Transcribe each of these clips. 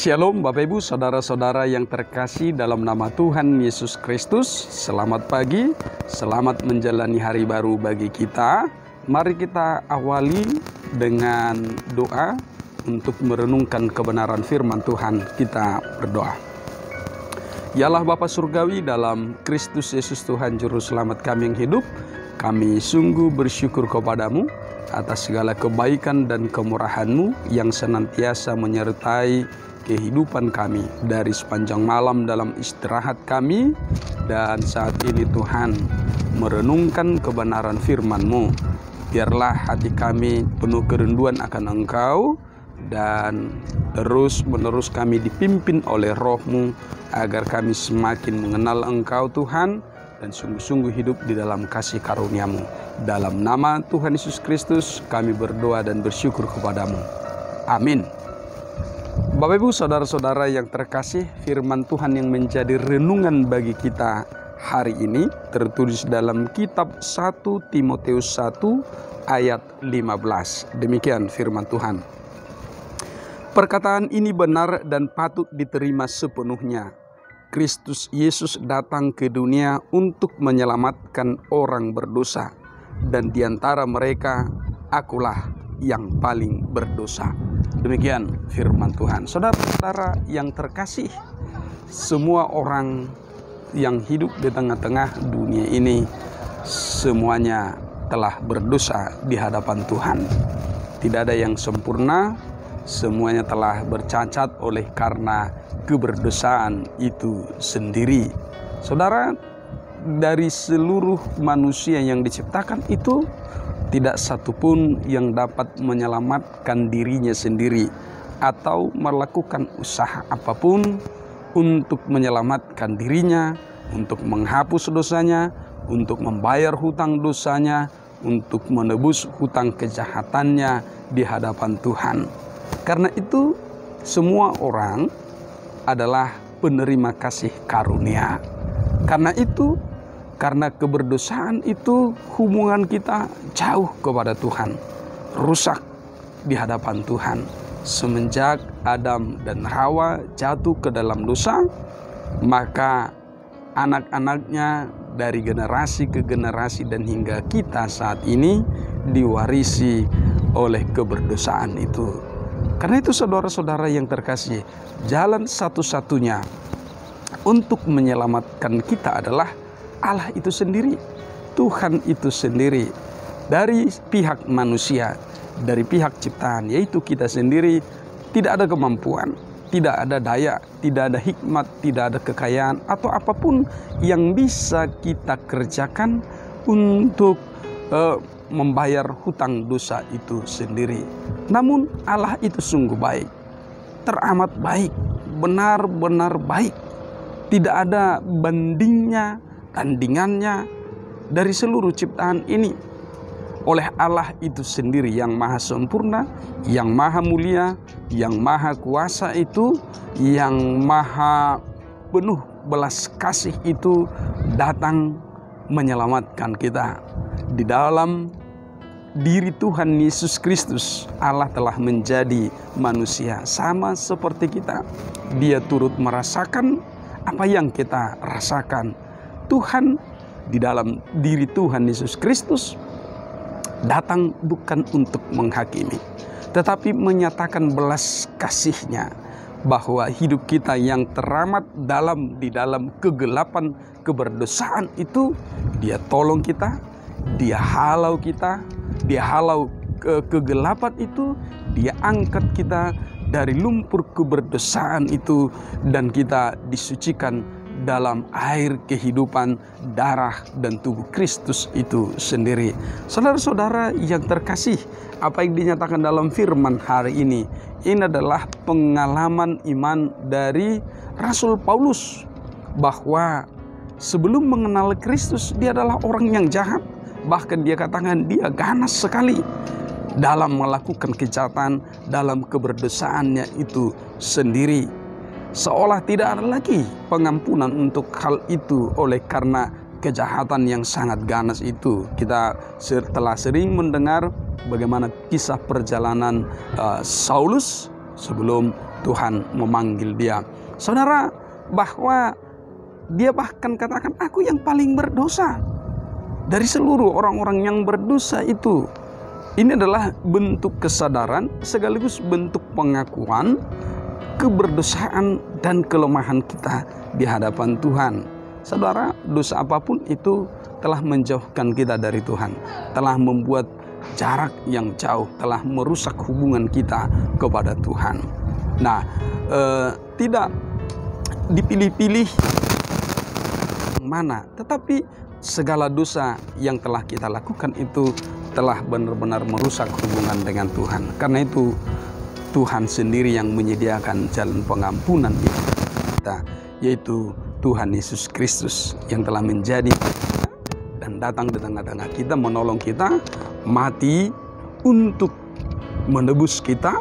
Shalom Bapak Ibu Saudara-saudara yang terkasih dalam nama Tuhan Yesus Kristus. Selamat pagi, selamat menjalani hari baru bagi kita. Mari kita awali dengan doa untuk merenungkan kebenaran firman Tuhan. Kita berdoa. Ya Allah Bapa Surgawi, dalam Kristus Yesus Tuhan Juru Selamat kami yang hidup, kami sungguh bersyukur kepadamu atas segala kebaikan dan kemurahan-Mu yang senantiasa menyertai kehidupan kami dari sepanjang malam dalam istirahat kami, dan saat ini Tuhan merenungkan kebenaran firman-Mu. Biarlah hati kami penuh kerinduan akan Engkau, dan terus menerus kami dipimpin oleh Roh-Mu agar kami semakin mengenal Engkau Tuhan, dan sungguh-sungguh hidup di dalam kasih karunia-Mu. Dalam nama Tuhan Yesus Kristus kami berdoa dan bersyukur kepadamu. Amin. Bapak Ibu Saudara-saudara yang terkasih, firman Tuhan yang menjadi renungan bagi kita hari ini tertulis dalam kitab 1 Timotius 1 ayat 15. Demikian firman Tuhan. Perkataan ini benar dan patut diterima sepenuhnya. Kristus Yesus datang ke dunia untuk menyelamatkan orang berdosa, dan di antara mereka akulah yang paling berdosa. Demikian firman Tuhan. Saudara-saudara yang terkasih, semua orang yang hidup di tengah-tengah dunia ini semuanya telah berdosa di hadapan Tuhan. Tidak ada yang sempurna, semuanya telah bercacat oleh karena keberdosaan itu sendiri. Saudara, dari seluruh manusia yang diciptakan itu tidak satupun yang dapat menyelamatkan dirinya sendiri atau melakukan usaha apapun untuk menyelamatkan dirinya, untuk menghapus dosanya, untuk membayar hutang dosanya, untuk menebus hutang kejahatannya di hadapan Tuhan. Karena itu semua orang adalah penerima kasih karunia. Karena itu, karena keberdosaan itu hubungan kita jauh kepada Tuhan, rusak di hadapan Tuhan. Semenjak Adam dan Hawa jatuh ke dalam dosa, maka anak-anaknya dari generasi ke generasi dan hingga kita saat ini diwarisi oleh keberdosaan itu. Karena itu saudara-saudara yang terkasih, jalan satu-satunya untuk menyelamatkan kita adalah Allah itu sendiri, Tuhan itu sendiri. Dari pihak manusia, dari pihak ciptaan, yaitu kita sendiri, tidak ada kemampuan, tidak ada daya, tidak ada hikmat, tidak ada kekayaan atau apapun yang bisa kita kerjakan untuk membayar hutang dosa itu sendiri. Namun Allah itu sungguh baik, teramat baik, benar-benar baik. Tidak ada tandingannya dari seluruh ciptaan ini. Oleh Allah itu sendiri yang maha sempurna, yang maha mulia, yang maha kuasa itu, yang maha penuh belas kasih itu datang menyelamatkan kita. Di dalam diri Tuhan Yesus Kristus, Allah telah menjadi manusia sama seperti kita. Dia turut merasakan apa yang kita rasakan. Tuhan, di dalam diri Tuhan Yesus Kristus datang bukan untuk menghakimi, tetapi menyatakan belas kasih-Nya, bahwa hidup kita yang teramat di dalam kegelapan keberdosaan itu, Dia tolong kita, Dia halau kita, Dia halau kegelapan itu, Dia angkat kita dari lumpur keberdosaan itu, dan kita disucikan dalam air kehidupan, darah dan tubuh Kristus itu sendiri. Saudara-saudara yang terkasih, apa yang dinyatakan dalam firman hari ini adalah pengalaman iman dari Rasul Paulus, bahwa sebelum mengenal Kristus dia adalah orang yang jahat. Bahkan dia katakan dia ganas sekali dalam melakukan kejahatan, dalam keberdosaannya itu sendiri. Seolah tidak ada lagi pengampunan untuk hal itu oleh karena kejahatan yang sangat ganas itu. Kita telah sering mendengar bagaimana kisah perjalanan Saulus sebelum Tuhan memanggil dia. Saudara, bahwa dia bahkan katakan, aku yang paling berdosa dari seluruh orang-orang yang berdosa itu. Ini adalah bentuk kesadaran sekaligus bentuk pengakuan keberdosaan dan kelemahan kita di hadapan Tuhan. Saudara, dosa apapun itu telah menjauhkan kita dari Tuhan, telah membuat jarak yang jauh, telah merusak hubungan kita kepada Tuhan. Nah, tidak dipilih-pilih mana, tetapi segala dosa yang telah kita lakukan itu telah benar-benar merusak hubungan dengan Tuhan. Karena itu Tuhan sendiri yang menyediakan jalan pengampunan kita, yaitu Tuhan Yesus Kristus yang telah menjadi dan datang di tengah-tengah kita, menolong kita, mati untuk menebus kita,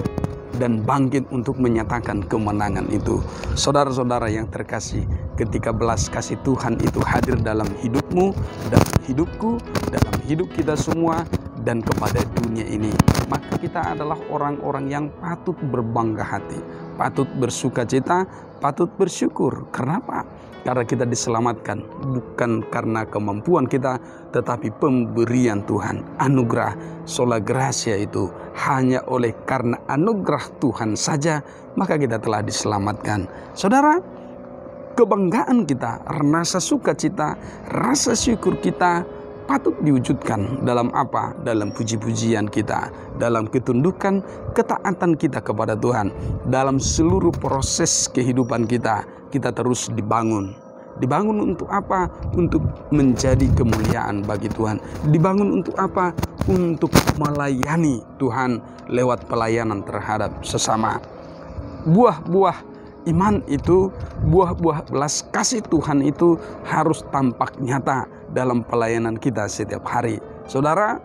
dan bangkit untuk menyatakan kemenangan itu. Saudara-saudara yang terkasih, ketika belas kasih Tuhan itu hadir dalam hidupmu, dalam hidupku, dalam hidup kita semua, dan kepada dunia ini, maka kita adalah orang-orang yang patut berbangga hati, patut bersuka cita, patut bersyukur. Kenapa? Karena kita diselamatkan bukan karena kemampuan kita, tetapi pemberian Tuhan, anugerah, sola gratia itu hanya oleh karena anugerah Tuhan saja, maka kita telah diselamatkan. Saudara, kebanggaan kita, rasa sukacita, rasa syukur kita patut diwujudkan dalam apa? Dalam puji-pujian kita, dalam ketundukan, ketaatan kita kepada Tuhan. Dalam seluruh proses kehidupan kita, kita terus dibangun. Dibangun untuk apa? Untuk menjadi kemuliaan bagi Tuhan. Dibangun untuk apa? Untuk melayani Tuhan lewat pelayanan terhadap sesama. Buah-buah iman itu, buah-buah belas kasih Tuhan itu harus tampak nyata dalam pelayanan kita setiap hari. Saudara,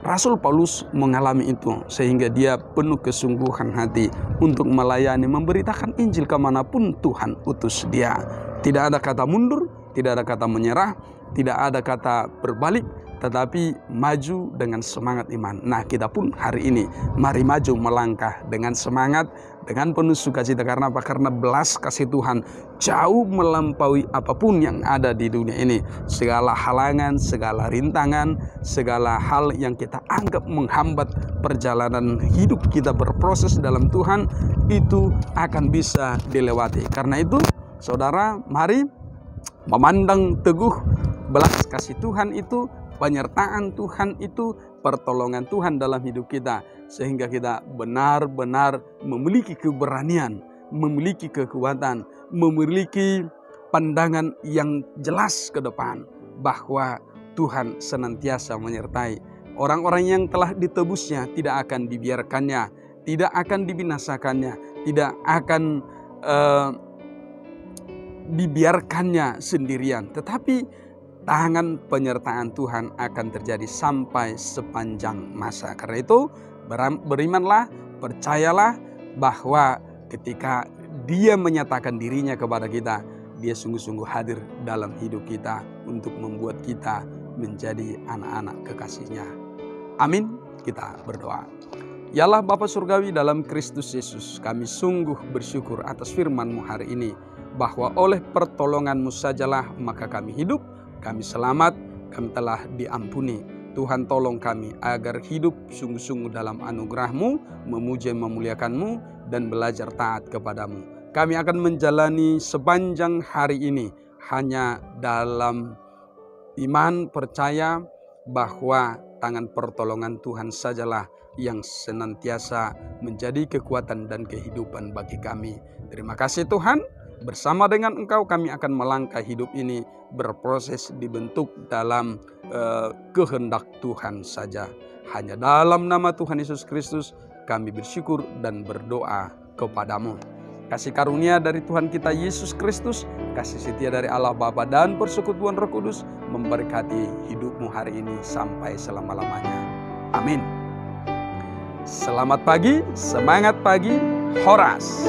Rasul Paulus mengalami itu sehingga dia penuh kesungguhan hati untuk melayani, memberitakan Injil kemanapun Tuhan utus dia. Tidak ada kata mundur, tidak ada kata menyerah, tidak ada kata berbalik, tetapi maju dengan semangat iman. Nah, kita pun hari ini mari maju melangkah dengan semangat, dengan penuh sukacita. Karena apa? Karena belas kasih Tuhan jauh melampaui apapun yang ada di dunia ini. Segala halangan, segala rintangan, segala hal yang kita anggap menghambat perjalanan hidup kita berproses dalam Tuhan, itu akan bisa dilewati. Karena itu, saudara, mari memandang teguh belas kasih Tuhan itu, penyertaan Tuhan itu, pertolongan Tuhan dalam hidup kita, sehingga kita benar-benar memiliki keberanian, memiliki kekuatan, memiliki pandangan yang jelas ke depan bahwa Tuhan senantiasa menyertai orang-orang yang telah ditebusnya. Tidak akan dibiarkannya, tidak akan dibinasakannya, tidak akan dibiarkannya sendirian, tetapi tangan penyertaan Tuhan akan terjadi sampai sepanjang masa. Karena itu berimanlah, percayalah bahwa ketika Dia menyatakan dirinya kepada kita, Dia sungguh-sungguh hadir dalam hidup kita untuk membuat kita menjadi anak-anak kekasih-Nya. Amin. Kita berdoa. Ya Allah Bapa Surgawi dalam Kristus Yesus, kami sungguh bersyukur atas firman-Mu hari ini, bahwa oleh pertolongan-Mu sajalah maka kami hidup, kami selamat, kami telah diampuni. Tuhan tolong kami agar hidup sungguh-sungguh dalam anugerah-Mu, memuji memuliakan-Mu, dan belajar taat kepada-Mu. Kami akan menjalani sepanjang hari ini hanya dalam iman, percaya bahwa tangan pertolongan Tuhan sajalah yang senantiasa menjadi kekuatan dan kehidupan bagi kami. Terima kasih Tuhan. Bersama dengan Engkau kami akan melangkah hidup ini berproses dibentuk dalam kehendak Tuhan saja. Hanya dalam nama Tuhan Yesus Kristus kami bersyukur dan berdoa kepada-Mu. Kasih karunia dari Tuhan kita Yesus Kristus, kasih setia dari Allah Bapa dan persekutuan Roh Kudus memberkati hidupmu hari ini sampai selama-lamanya. Amin. Selamat pagi, semangat pagi, Horas.